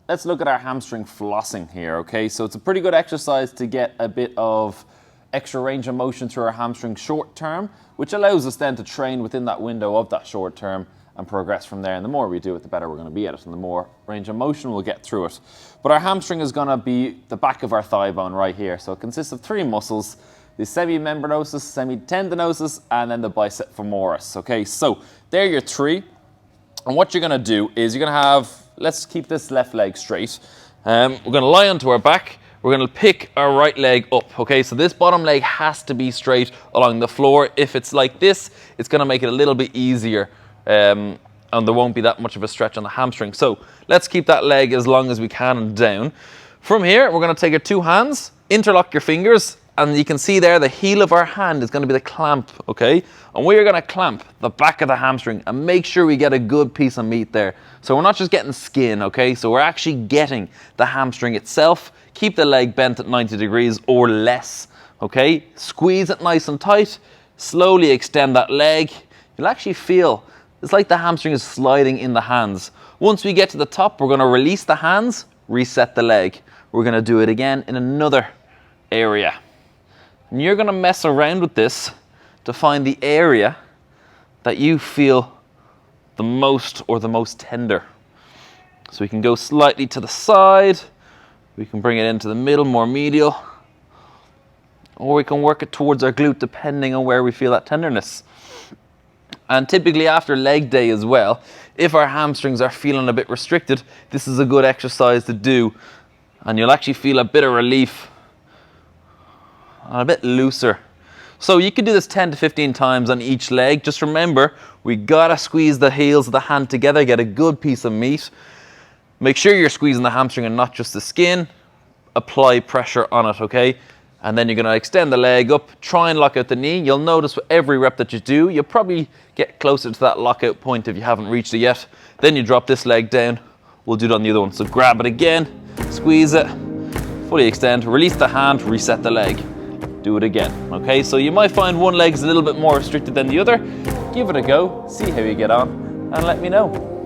let's look at our hamstring flossing here, okay? So it's a pretty good exercise to get a bit of extra range of motion through our hamstring short term, which allows us then to train within that window of that short term and progress from there. And the more we do it, the better we're going to be at it, and the more range of motion we'll get through it. But our hamstring is going to be the back of our thigh bone right here. So it consists of 3 muscles: the semimembranosus, semitendinosus, and then the bicep femoris. Okay, so they're your 3. And what you're going to do is you're going to have, let's keep this left leg straight. We're going to lie onto our back. We're going to pick our right leg up, okay? So this bottom leg has to be straight along the floor. If it's like this, it's going to make it a little bit easier, and there won't be that much of a stretch on the hamstring. So let's keep that leg as long as we can and down. From here, we're going to take our 2 hands, interlock your fingers, and you can see there the heel of our hand is going to be the clamp, okay? And we're going to clamp the back of the hamstring and make sure we get a good piece of meat there. So we're not just getting skin, okay? So we're actually getting the hamstring itself. Keep the leg bent at 90 degrees or less, okay? Squeeze it nice and tight. Slowly extend that leg. You'll actually feel it's like the hamstring is sliding in the hands. Once we get to the top, we're going to release the hands, reset the leg. We're going to do it again in another area. And you're going to mess around with this to find the area that you feel the most or the most tender. So we can go slightly to the side. We can bring it into the middle, more medial. Or we can work it towards our glute depending on where we feel that tenderness. And typically after leg day as well, if our hamstrings are feeling a bit restricted, this is a good exercise to do. And you'll actually feel a bit of relief and a bit looser. So you can do this 10 to 15 times on each leg. Just remember, we gotta squeeze the heels of the hand together, get a good piece of meat. Make sure you're squeezing the hamstring and not just the skin. Apply pressure on it, okay? And then you're going to extend the leg up, try and lock out the knee. You'll notice with every rep that you do, you'll probably get closer to that lockout point if you haven't reached it yet. Then you drop this leg down. We'll do it on the other one. So grab it again, squeeze it, fully extend, release the hand, reset the leg. Do it again, okay? So you might find one leg is a little bit more restricted than the other. Give it a go, see how you get on, and let me know.